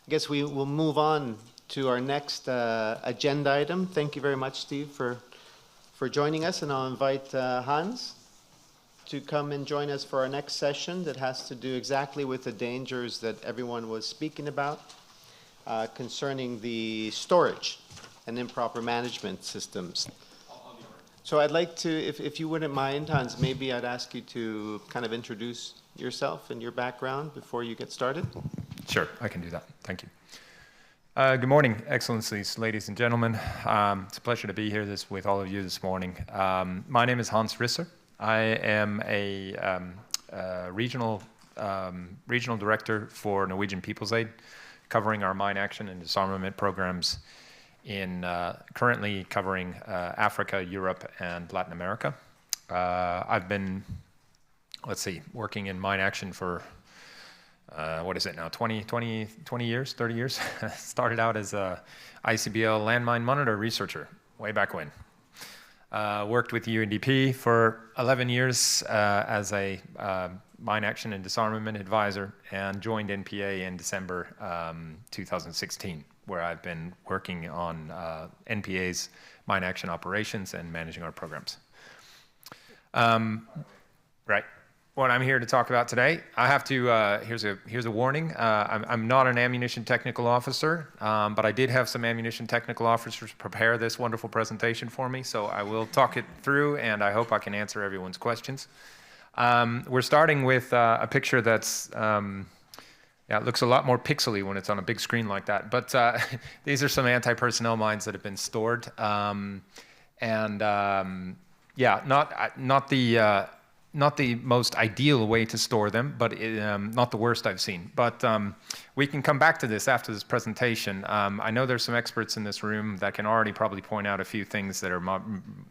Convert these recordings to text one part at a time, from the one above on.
I guess we will move on to our next agenda item. Thank you very much, Steve, for joining us, and I'll invite Hans to come and join us for our next session that has to do exactly with the dangers that everyone was speaking about concerning the storage and improper management systems. So I'd like to, if you wouldn't mind, Hans, maybe I'd ask you to kind of introduce yourself and your background before you get started. Sure, I can do that. Thank you. Good morning, Excellencies, ladies and gentlemen. It's a pleasure to be here with all of you this morning. My name is Hans Risser. I am a regional director for Norwegian People's Aid, covering our mine action and disarmament programs currently covering Africa, Europe, and Latin America. I've been, working in mine action for, what is it now, 20 years, 30 years? Started out as a ICBL landmine monitor researcher way back when. Worked with UNDP for 11 years as a mine action and disarmament advisor, and joined NPA in December 2016, where I've been working on NPA's mine action operations and managing our programs. Right. What I'm here to talk about today, I have to, here's a warning. I'm not an ammunition technical officer, but I did have some ammunition technical officers prepare this wonderful presentation for me, so I will talk it through, and I hope I can answer everyone's questions. We're starting with a picture that's, yeah, it looks a lot more pixely when it's on a big screen like that, but these are some anti-personnel mines that have been stored, yeah, not the most ideal way to store them, but not the worst I've seen. But we can come back to this after this presentation. I know there's some experts in this room that can already probably point out a few things that are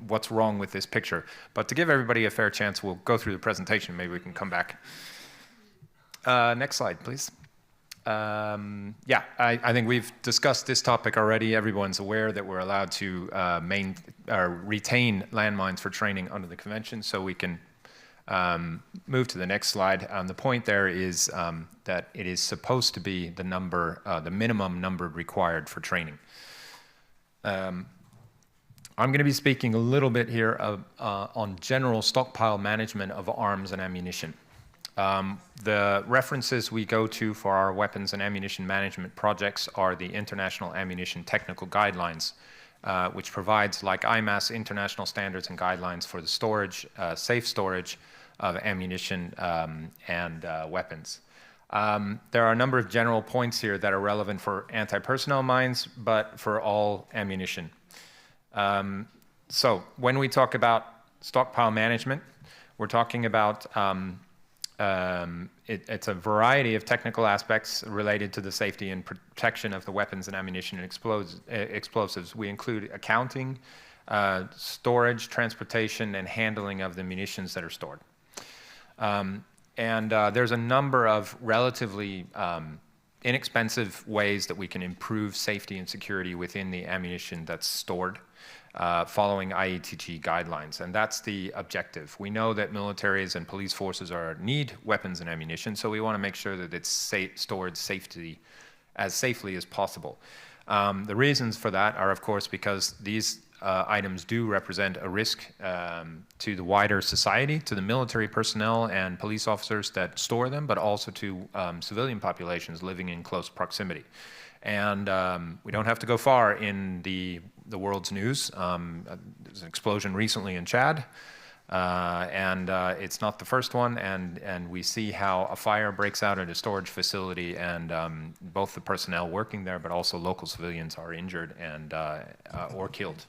what's wrong with this picture. But to give everybody a fair chance, we'll go through the presentation. Maybe we can come back. Next slide, please. Yeah, I think we've discussed this topic already. Everyone's aware that we're allowed to retain landmines for training under the convention, so we can move to the next slide. The point there is that it is supposed to be the minimum number required for training. I'm going to be speaking a little bit here on general stockpile management of arms and ammunition. The references we go to for our weapons and ammunition management projects are the International Ammunition Technical Guidelines, which provides, like IMAS, international standards and guidelines for the storage, safe storage of ammunition and weapons. There are a number of general points here that are relevant for anti-personnel mines, but for all ammunition. So when we talk about stockpile management, we're talking about it's a variety of technical aspects related to the safety and protection of the weapons and ammunition and explosives. We include accounting, storage, transportation, and handling of the munitions that are stored. There's a number of relatively inexpensive ways that we can improve safety and security within the ammunition that's stored, following IATG guidelines, and that's the objective. We know that militaries and police forces need weapons and ammunition, so we want to make sure that it's stored as safely as possible. The reasons for that are, of course, because these items do represent a risk to the wider society, to the military personnel and police officers that store them, but also to civilian populations living in close proximity. And we don't have to go far in the world's news. There's an explosion recently in Chad, and it's not the first one, and we see how a fire breaks out at a storage facility, and both the personnel working there but also local civilians are injured and or killed,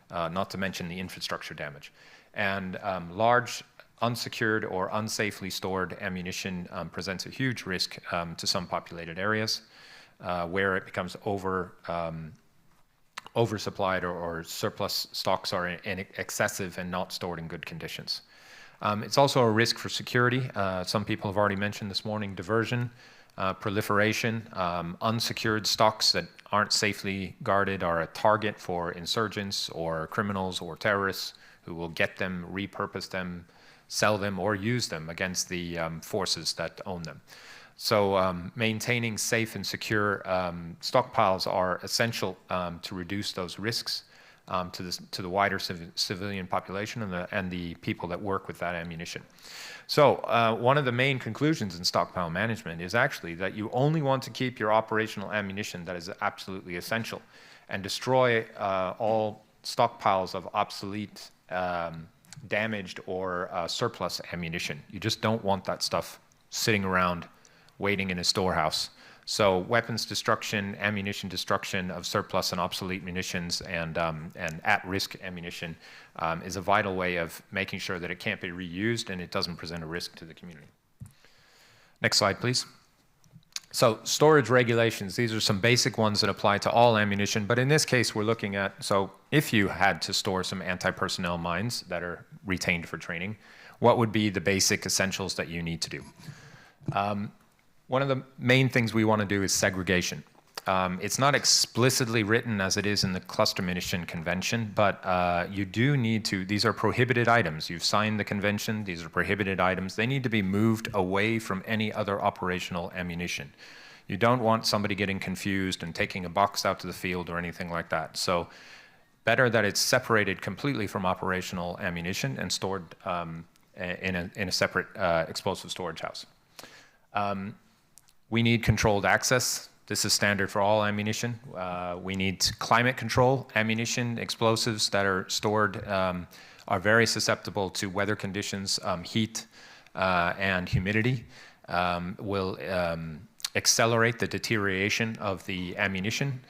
not to mention the infrastructure damage. And large unsecured or unsafely stored ammunition presents a huge risk to some populated areas where it becomes oversupplied or surplus stocks are excessive and not stored in good conditions. It's also a risk for security. Some people have already mentioned this morning diversion, proliferation, unsecured stocks that aren't safely guarded are a target for insurgents or criminals or terrorists who will get them, repurpose them, sell them, or use them against the forces that own them. So maintaining safe and secure stockpiles are essential to reduce those risks to the wider civilian population and the people that work with that ammunition. So one of the main conclusions in stockpile management is actually that you only want to keep your operational ammunition that is absolutely essential, and destroy all stockpiles of obsolete, damaged, or surplus ammunition. You just don't want that stuff sitting around waiting in a storehouse. So weapons destruction, ammunition destruction of surplus and obsolete munitions, and at-risk ammunition is a vital way of making sure that it can't be reused and it doesn't present a risk to the community. Next slide, please. So storage regulations, these are some basic ones that apply to all ammunition, but in this case we're looking at, so if you had to store some anti-personnel mines that are retained for training, what would be the basic essentials that you need to do? One of the main things we want to do is segregation. It's not explicitly written as it is in the Cluster Munition Convention, but you do need to, these are prohibited items. You've signed the convention, these are prohibited items. They need to be moved away from any other operational ammunition. You don't want somebody getting confused and taking a box out to the field or anything like that. So better that it's separated completely from operational ammunition and stored in a separate explosive storage house. We need controlled access. This is standard for all ammunition. We need climate control ammunition. Explosives that are stored are very susceptible to weather conditions. Heat and humidity will accelerate the deterioration of the ammunition,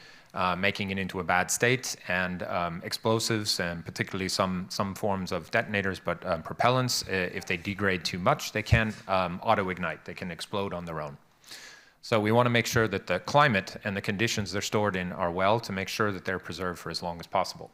making it into a bad state. And explosives, and particularly some forms of detonators, but propellants, if they degrade too much, they can auto-ignite. They can explode on their own. So we want to make sure that the climate and the conditions they're stored in are well, to make sure that they're preserved for as long as possible.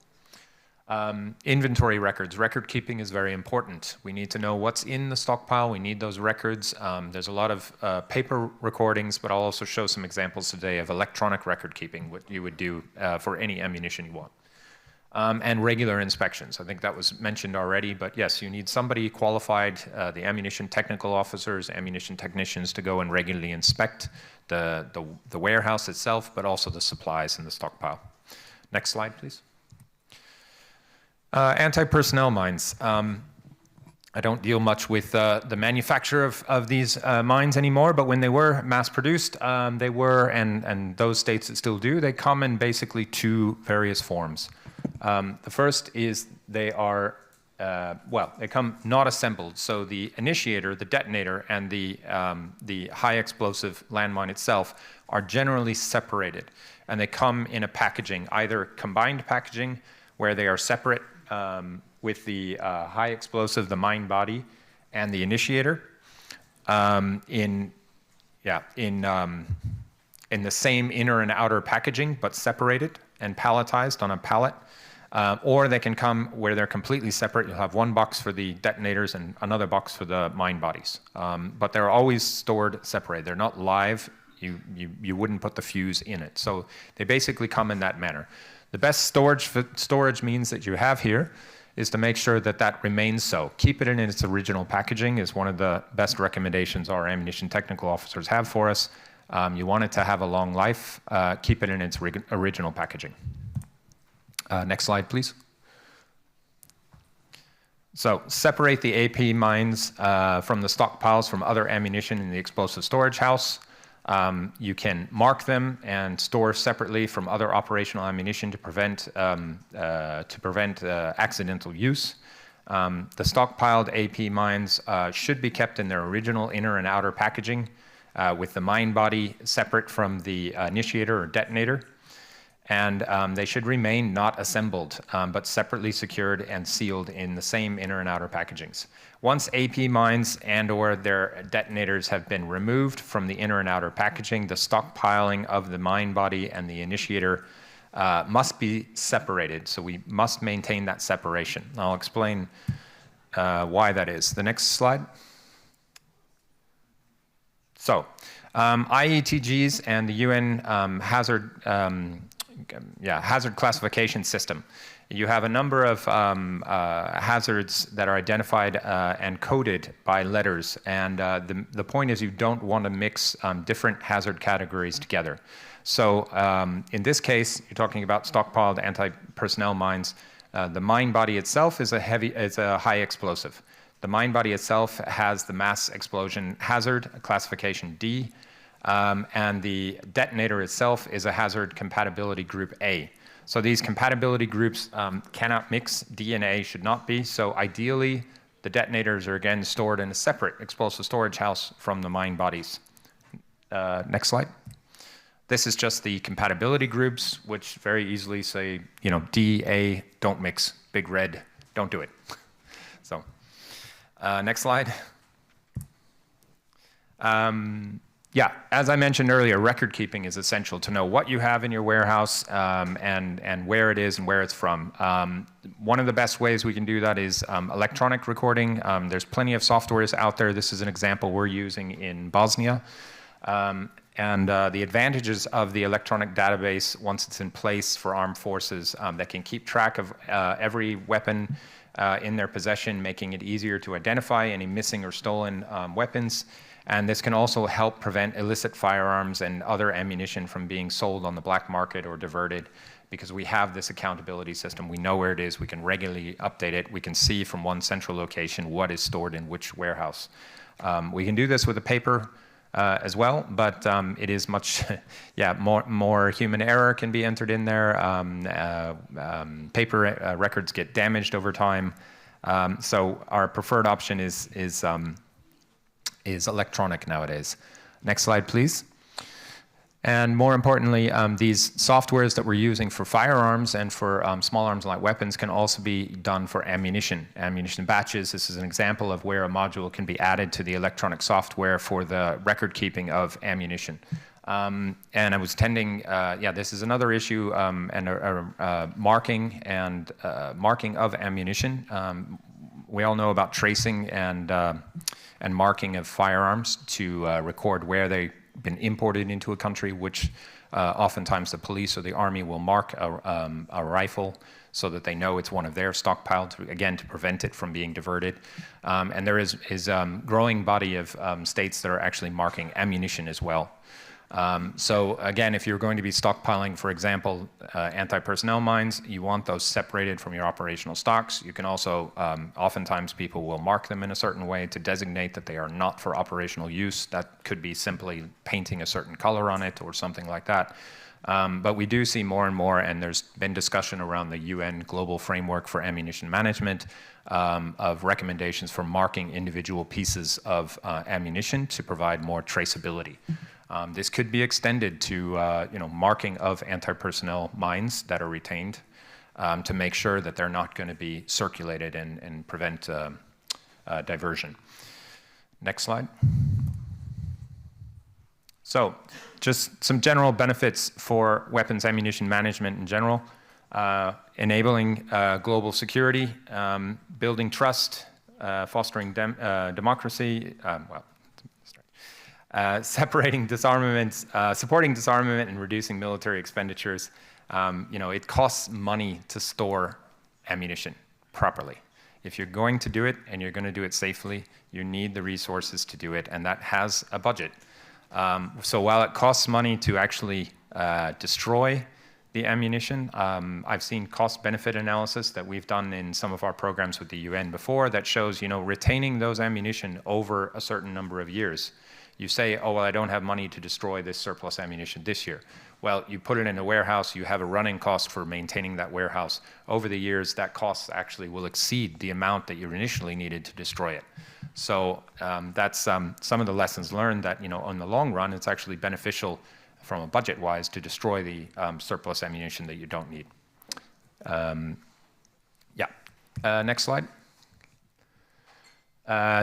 Inventory records. Record keeping is very important. We need to know what's in the stockpile. We need those records. There's a lot of paper recordings, but I'll also show some examples today of electronic record keeping, what you would do for any ammunition you want. And regular inspections. I think that was mentioned already, but yes, you need somebody qualified, the ammunition technical officers, ammunition technicians, to go and regularly inspect the warehouse itself, but also the supplies in the stockpile. Next slide, please. Anti-personnel mines. I don't deal much with the manufacture of these mines anymore, but when they were mass-produced, they were, and those states that still do, they come in basically two various forms. The first is they are, they come not assembled. So the initiator, the detonator, and the high explosive landmine itself are generally separated. And they come in a packaging, either combined packaging, where they are separate with the high explosive, the mine body, and the initiator in the same inner and outer packaging, but separated and palletized on a pallet. Or they can come where they're completely separate. You'll have one box for the detonators and another box for the mine bodies. But they're always stored separated. They're not live. You wouldn't put the fuse in it. So they basically come in that manner. The best storage means that you have here is to make sure that that remains so. Keep it in its original packaging is one of the best recommendations our ammunition technical officers have for us. You want it to have a long life. Keep it in its original packaging. Next slide, please. So separate the AP mines from the stockpiles from other ammunition in the explosive storage house. You can mark them and store separately from other operational ammunition to prevent accidental use. The stockpiled AP mines should be kept in their original inner and outer packaging with the mine body separate from the initiator or detonator. And they should remain not assembled, but separately secured and sealed in the same inner and outer packagings. Once AP mines and/or their detonators have been removed from the inner and outer packaging, the stockpiling of the mine body and the initiator must be separated. So we must maintain that separation. I'll explain why that is. The next slide. So IETGs and the UN hazard hazard classification system. You have a number of hazards that are identified and coded by letters, and the point is you don't want to mix different hazard categories together. So in this case, you're talking about stockpiled anti-personnel mines. The mine body itself is a high explosive. The mine body itself has the mass explosion hazard, classification D, and the detonator itself is a hazard compatibility group A. So these compatibility groups cannot mix. D and A should not be. So ideally, the detonators are again stored in a separate explosive storage house from the mine bodies. Next slide. This is just the compatibility groups, which very easily say, D, A, don't mix. Big red, don't do it. So, next slide. Yeah, as I mentioned earlier, record keeping is essential to know what you have in your warehouse and where it is and where it's from. One of the best ways we can do that is electronic recording. There's plenty of softwares out there. This is an example we're using in Bosnia. And the advantages of the electronic database, once it's in place for armed forces, that can keep track of every weapon in their possession, making it easier to identify any missing or stolen weapons. And this can also help prevent illicit firearms and other ammunition from being sold on the black market or diverted, because we have this accountability system. We know where it is. We can regularly update it. We can see from one central location what is stored in which warehouse. We can do this with a paper as well, but it is much, more human error can be entered in there. Paper records get damaged over time. So our preferred option is electronic nowadays. Next slide, please. And more importantly, these softwares that we're using for firearms and for small arms light weapons can also be done for ammunition. Ammunition batches, this is an example of where a module can be added to the electronic software for the record keeping of ammunition. And I was attending, this is another issue, and marking of ammunition. We all know about tracing and marking of firearms to record where they've been imported into a country, which oftentimes the police or the army will mark a rifle so that they know it's one of their stockpiled, again, to prevent it from being diverted. And there is growing body of states that are actually marking ammunition as well. So again, if you're going to be stockpiling, for example, anti-personnel mines, you want those separated from your operational stocks. You can also, oftentimes people will mark them in a certain way to designate that they are not for operational use. That could be simply painting a certain color on it or something like that. But we do see more and more, and there's been discussion around the UN Global Framework for Ammunition Management of recommendations for marking individual pieces of ammunition to provide more traceability. This could be extended to marking of anti-personnel mines that are retained to make sure that they're not going to be circulated and prevent diversion. Next slide. So just some general benefits for weapons ammunition management in general. Enabling global security, building trust, fostering democracy, separating disarmaments, supporting disarmament and reducing military expenditures. It costs money to store ammunition properly. If you're going to do it and you're going to do it safely, you need the resources to do it, and that has a budget. So while it costs money to actually destroy the ammunition, I've seen cost-benefit analysis that we've done in some of our programs with the UN before that shows, retaining those ammunition over a certain number of years. You say, oh, well, I don't have money to destroy this surplus ammunition this year. Well, you put it in a warehouse, you have a running cost for maintaining that warehouse. Over the years, that cost actually will exceed the amount that you initially needed to destroy it. So that's some of the lessons learned that, on the long run, it's actually beneficial from a budget-wise to destroy the surplus ammunition that you don't need. Next slide.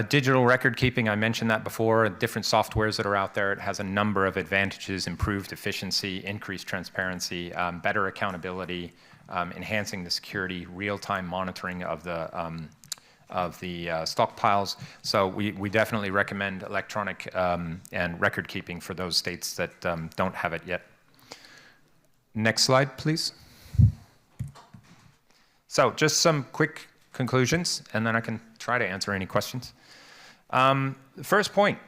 Digital record keeping, I mentioned that before, different softwares that are out there. It has a number of advantages: improved efficiency, increased transparency, better accountability, enhancing the security, real-time monitoring of the stockpiles. So we definitely recommend electronic and record keeping for those states that don't have it yet. Next slide, please. So just some quick conclusions, and then I can try to answer any questions. The first point,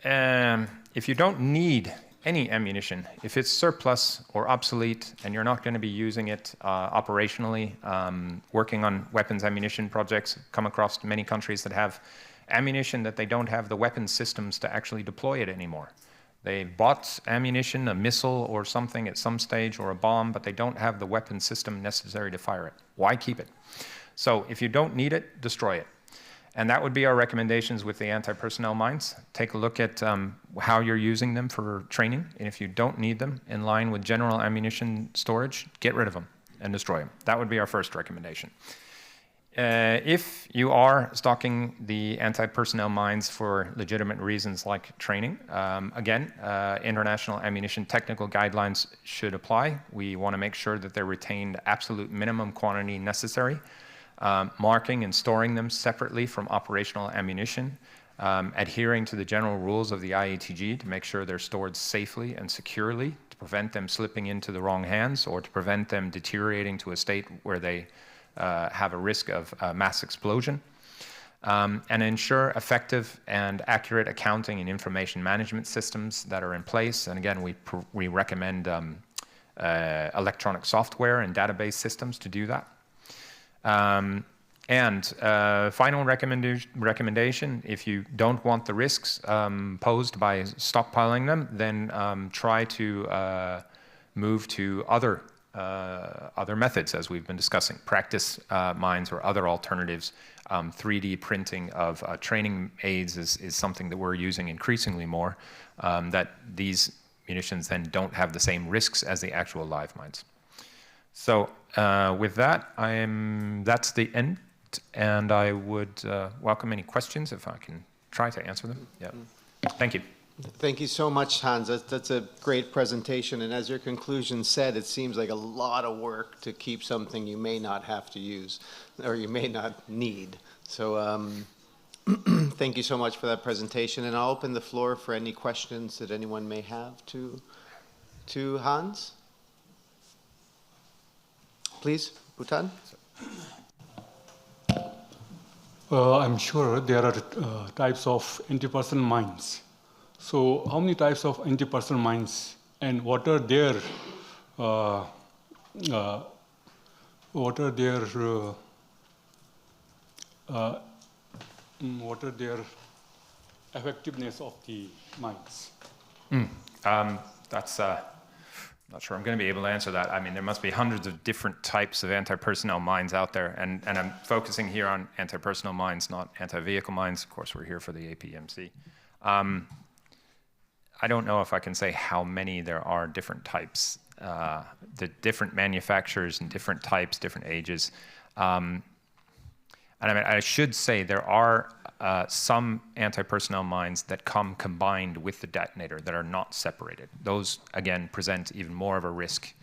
if you don't need any ammunition, if it's surplus or obsolete and you're not going to be using it operationally, working on weapons ammunition projects, come across many countries that have ammunition that they don't have the weapons systems to actually deploy it anymore. They bought ammunition, a missile or something at some stage, or a bomb, but they don't have the weapons system necessary to fire it. Why keep it? So if you don't need it, destroy it. And that would be our recommendations with the anti-personnel mines. Take a look at how you're using them for training. And if you don't need them, in line with general ammunition storage, get rid of them and destroy them. That would be our first recommendation. If you are stocking the anti-personnel mines for legitimate reasons like training, again, international ammunition technical guidelines should apply. We want to make sure that they're retained absolute minimum quantity necessary, marking and storing them separately from operational ammunition, adhering to the general rules of the IATG to make sure they're stored safely and securely to prevent them slipping into the wrong hands or to prevent them deteriorating to a state where they have a risk of mass explosion, and ensure effective and accurate accounting and information management systems that are in place. And again, we recommend electronic software and database systems to do that. Final recommendation, if you don't want the risks posed by stockpiling them, then try to move to other methods, as we've been discussing, practice mines or other alternatives. 3D printing of training aids is something that we're using increasingly more, that these munitions then don't have the same risks as the actual live mines. So with that, that's the end, and I would welcome any questions if I can try to answer them. Yeah. Thank you. Thank you so much, Hans. That's a great presentation. And as your conclusion said, it seems like a lot of work to keep something you may not have to use or you may not need. So thank you so much for that presentation. And I'll open the floor for any questions that anyone may have to Hans. Please, Bhutan. I'm sure there are types of anti-personnel mines. So how many types of anti-personnel mines, and what are their effectiveness of the mines? That's not sure I'm going to be able to answer that. I mean, there must be hundreds of different types of anti-personnel mines out there, and I'm focusing here on anti-personnel mines, not anti-vehicle mines. Of course, we're here for the APMC. I don't know if I can say how many there are different types, the different manufacturers and different types, different ages. And I mean, I should say there are some anti-personnel mines that come combined with the detonator that are not separated. Those, again, present even more of a risk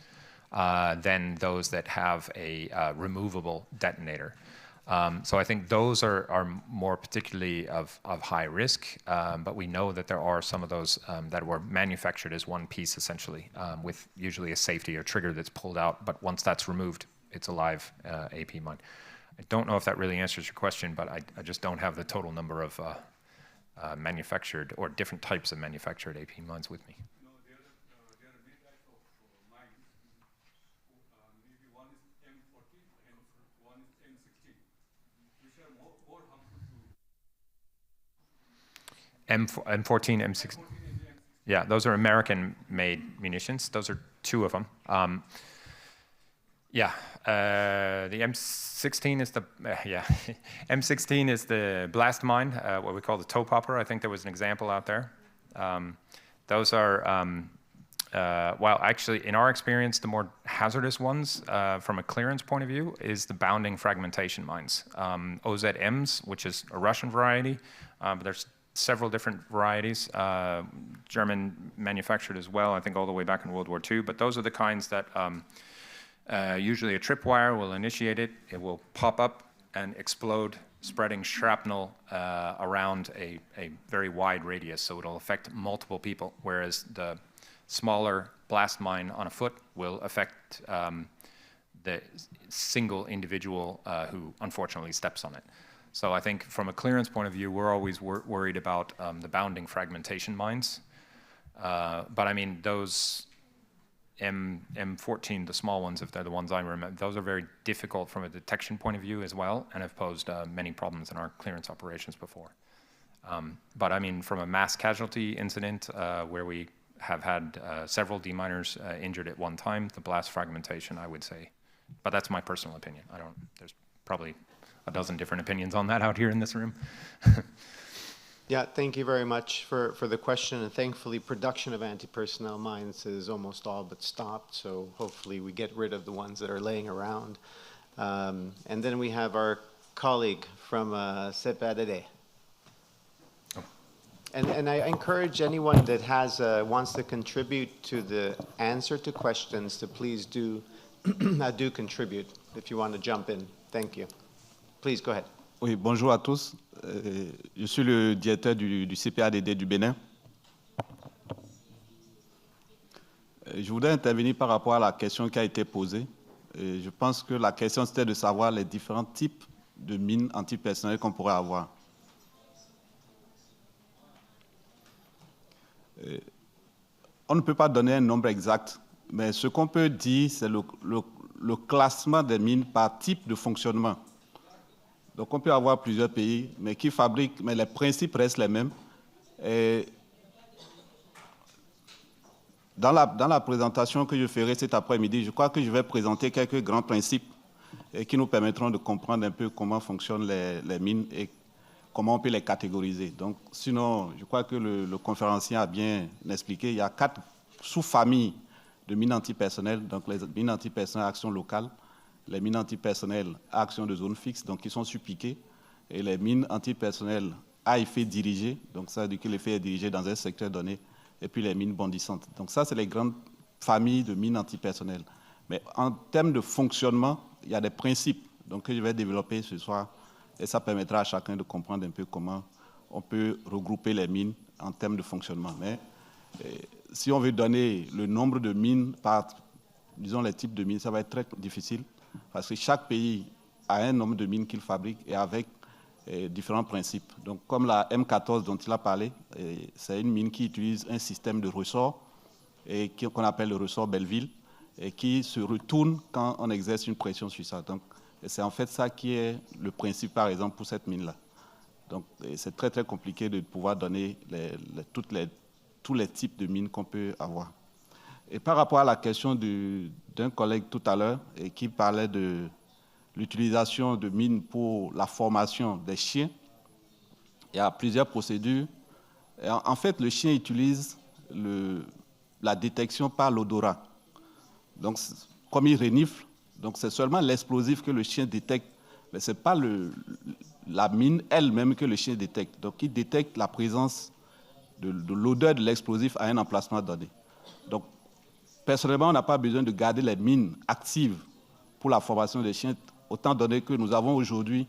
than those that have a removable detonator. So I think those are more particularly of high risk, but we know that there are some of those that were manufactured as one piece, essentially, with usually a safety or trigger that's pulled out, but once that's removed, it's a live AP mine. I don't know if that really answers your question, but I just don't have the total number of manufactured or different types of manufactured AP mines with me. No, there are many types of mines. Maybe one is M14 and one is M16, which are more harmful to M14, M16. Yeah, those are American-made munitions. Those are two of them. The M16 is the M16 is the blast mine, what we call the toe popper. I think there was an example out there. Those are, well, actually, in our experience, the more hazardous ones from a clearance point of view is the bounding fragmentation mines. OZMs, which is a Russian variety, but there's several different varieties, German manufactured as well, I think all the way back in World War II, but those are the kinds that usually a tripwire will initiate it, it will pop up and explode, spreading shrapnel around a very wide radius, so it'll affect multiple people, whereas the smaller blast mine on a foot will affect the single individual who unfortunately steps on it. So I think from a clearance point of view, we're always worried about the bounding fragmentation mines. But I mean, those M14, the small ones, if they're the ones I remember, those are very difficult from a detection point of view as well, and have posed many problems in our clearance operations before. But I mean, from a mass casualty incident where we have had several deminers injured at one time, the blast fragmentation, I would say. But that's my personal opinion. There's probably a dozen different opinions on that out here in this room. Yeah, thank you very much for the question. And thankfully, production of anti-personnel mines is almost all but stopped. So hopefully we get rid of the ones that are laying around. And then we have our colleague from CPADD. And I encourage anyone that wants to contribute to the answer to questions to please do contribute if you want to jump in. Thank you. Please go ahead. Oui, bonjour à tous. Je suis le directeur du CPADD du Bénin. Je voudrais intervenir par rapport à la question qui a été posée. Je pense que la question, c'était de savoir les différents types de mines antipersonnelles qu'on pourrait avoir. On ne peut pas donner un nombre exact, mais ce qu'on peut dire, c'est le classement des mines par type de fonctionnement. Donc on peut avoir plusieurs pays, mais qui fabriquent, mais les principes restent les mêmes. Et dans la présentation que je ferai cet après-midi, je crois que je vais présenter quelques grands principes qui nous permettront de comprendre un peu comment fonctionnent les mines et comment on peut les catégoriser. Donc, sinon, je crois que le conférencier a bien expliqué. Il y a 4 sous-familles de mines antipersonnelles. Donc, les mines antipersonnelles à action locale, les mines antipersonnelles à action de zone fixe, donc qui sont subpiquées, et les mines antipersonnelles à effet dirigé, donc ça veut dire que l'effet est dirigé dans un secteur donné, et puis les mines bondissantes. Donc ça, c'est les grandes familles de mines antipersonnelles. Mais en termes de fonctionnement, il y a des principes donc, que je vais développer ce soir, et ça permettra à chacun de comprendre un peu comment on peut regrouper les mines en termes de fonctionnement. Mais si on veut donner le nombre de mines par, disons, les types de mines, ça va être très difficile, parce que chaque pays a un nombre de mines qu'il fabrique et avec différents principes. Donc, comme la M14 dont il a parlé, c'est une mine qui utilise un système de ressort qu'on appelle le ressort Belleville et qui se retourne quand on exerce une pression sur ça. Donc, c'est en fait ça qui est le principe, par exemple, pour cette mine-là. Donc, c'est très, très compliqué de pouvoir donner tous les types de mines qu'on peut avoir. Et par rapport à la question d'un collègue tout à l'heure qui parlait de l'utilisation de mines pour la formation des chiens, il y a plusieurs procédures. Et en fait, le chien utilise la détection par l'odorat. Donc, comme il renifle, donc c'est seulement l'explosif que le chien détecte, mais ce n'est pas la mine elle-même que le chien détecte. Donc, il détecte la présence de l'odeur de l'explosif à un emplacement donné. Donc, personnellement, on n'a pas besoin de garder les mines actives pour la formation des chiens, autant donné que nous avons aujourd'hui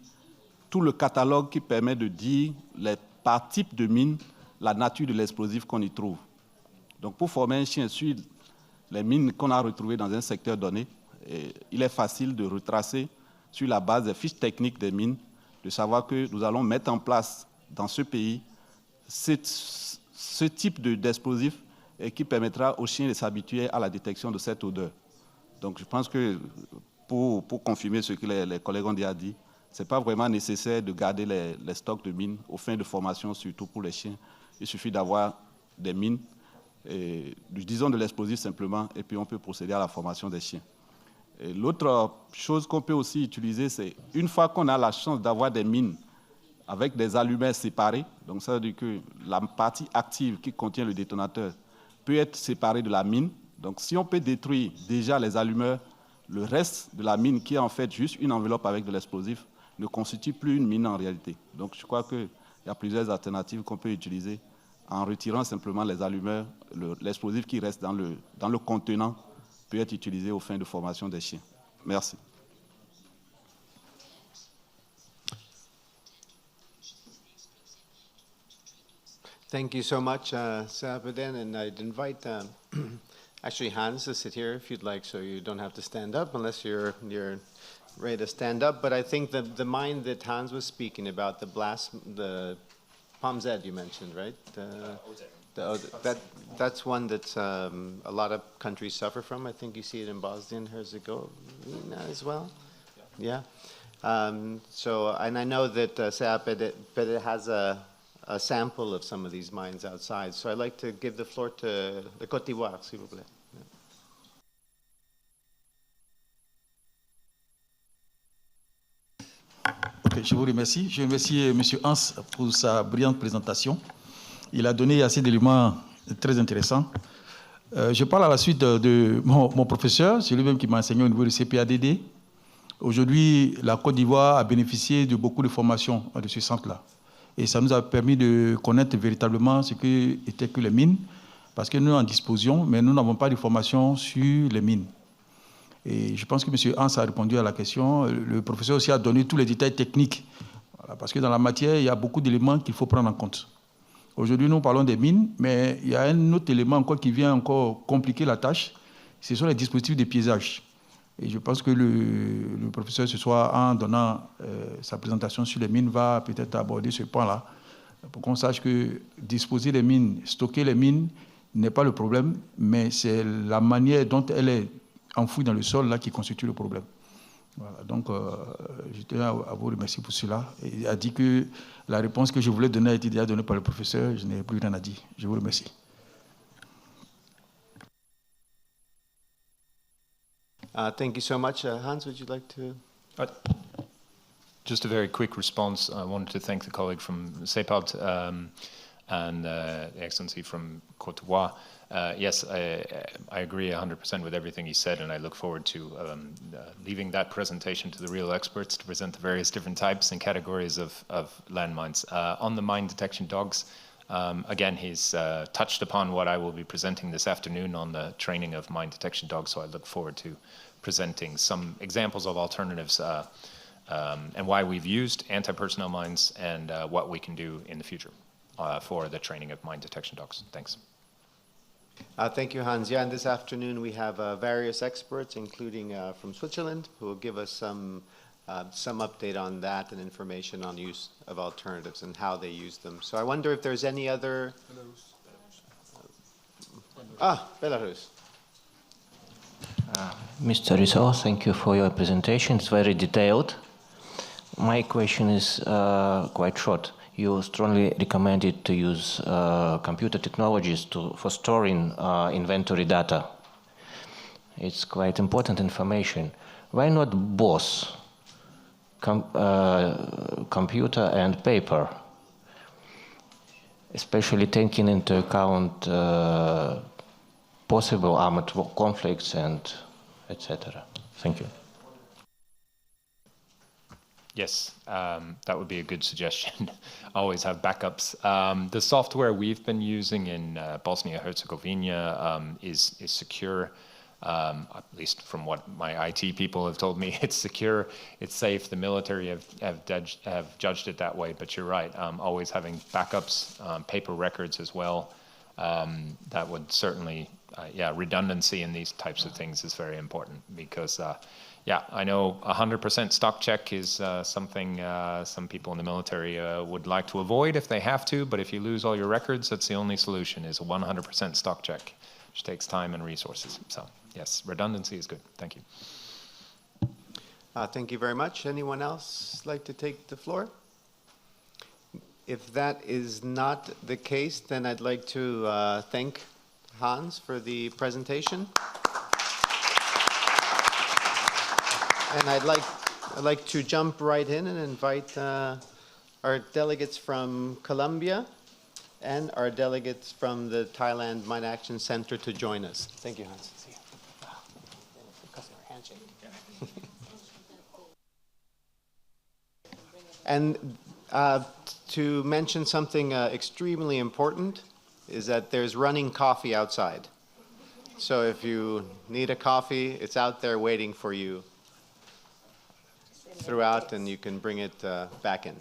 tout le catalogue qui permet de dire par type de mine la nature de l'explosif qu'on y trouve. Donc, pour former un chien sur les mines qu'on a retrouvées dans un secteur donné, il est facile de retracer sur la base des fiches techniques des mines, de savoir que nous allons mettre en place dans ce pays ce type d'explosif et qui permettra aux chiens de s'habituer à la détection de cette odeur. Donc je pense que pour confirmer ce que les collègues ont déjà dit, ce n'est pas vraiment nécessaire de garder les stocks de mines aux fins de formation, surtout pour les chiens. Il suffit d'avoir des mines, disons de l'explosif simplement, et puis on peut procéder à la formation des chiens. L'autre chose qu'on peut aussi utiliser, c'est une fois qu'on a la chance d'avoir des mines avec des allumeurs séparés, donc ça veut dire que la partie active qui contient le détonateur peut être séparée de la mine. Donc si on peut détruire déjà les allumeurs, le reste de la mine qui est en fait juste une enveloppe avec de l'explosif ne constitue plus une mine en réalité. Donc je crois qu'il y a plusieurs alternatives qu'on peut utiliser en retirant simplement les allumeurs, l'explosif qui reste dans le contenant peut être utilisé aux fins de formation des chiens. Merci. Thank you so much, Sabaden, and I'd invite Actually, Hans, to sit here if you'd like, so you don't have to stand up unless you're ready to stand up. But I think the mine that Hans was speaking about, the Pomzed you mentioned, right? That's one that a lot of countries suffer from. I think you see it in Bosnia and Herzegovina as well. Yeah. So, and I know that it has a sample of some of these mines outside. So I'd like to give the floor to the Côte d'Ivoire, s'il vous plaît. Ok, je vous remercie. Je remercie M. Hans pour sa brillante présentation. Il a donné assez d'éléments très intéressants. Je parle à la suite de mon professeur, c'est lui-même qui m'a enseigné au niveau du CPADD. Aujourd'hui, la Côte d'Ivoire a bénéficié de beaucoup de formations de ce centre-là. Et ça nous a permis de connaître véritablement ce qu'étaient que les mines, parce que nous en disposions, mais nous n'avons pas de formation sur les mines. Et je pense que M. Hans a répondu à la question. Le professeur aussi a donné tous les détails techniques, voilà, parce que dans la matière, il y a beaucoup d'éléments qu'il faut prendre en compte. Aujourd'hui, nous parlons des mines, mais il y a un autre élément encore qui vient encore compliquer la tâche, ce sont les dispositifs de piégeage. Et je pense que le professeur ce soir, en donnant sa présentation sur les mines, va peut-être aborder ce point-là, pour qu'on sache que disposer des mines, stocker les mines n'est pas le problème, mais c'est la manière dont elle est enfouie dans le sol là qui constitue le problème. Voilà, donc je tiens à vous remercier pour cela. Il a dit que la réponse que je voulais donner a été déjà donnée par le professeur, je n'ai plus rien à dire. Je vous remercie. Thank you so much. Hans, would you like to? Just a very quick response. I wanted to thank the colleague from CEPAD and the Excellency from Côte d'Ivoire. Yes, I agree 100% with everything he said, and I look forward to leaving that presentation to the real experts to present the various different types and categories of landmines. On the mine detection dogs, again, he's touched upon what I will be presenting this afternoon on the training of mine detection dogs, so I look forward to presenting some examples of alternatives and why we've used anti-personnel mines and what we can do in the future for the training of mine detection dogs. Thanks. Thank you, Hans. Yeah, and this afternoon we have various experts, including from Switzerland, who will give us some update on that and information on use of alternatives and how they use them. So I wonder if there's any other... Belarus. Mr. Rousseau, thank you for your presentation. It's very detailed. My question is quite short. You strongly recommended to use computer technologies for storing inventory data. It's quite important information. Why not both computer and paper, especially taking into account possible armed conflicts and etc.? Thank you. Yes, that would be a good suggestion. Always have backups. The software we've been using in Bosnia-Herzegovina is secure, at least from what my IT people have told me. It's secure, it's safe. The military have judged it that way, but you're right. Always having backups, paper records as well. That would certainly, redundancy in these types of things is very important because I know 100% stock check is something some people in the military would like to avoid if they have to, but if you lose all your records, that's the only solution, is a 100% stock check, which takes time and resources. So, yes, redundancy is good. Thank you. Thank you very much. Anyone else like to take the floor? If that is not the case, then I'd like to thank Hans for the presentation. And I'd like to jump right in and invite our delegates from Colombia and our delegates from the Thailand Mine Action Center to join us. Thank you, Hans. See you. Handshake. And to mention something extremely important is that there's running coffee outside. So if you need a coffee, it's out there waiting for you throughout, and you can bring it back in.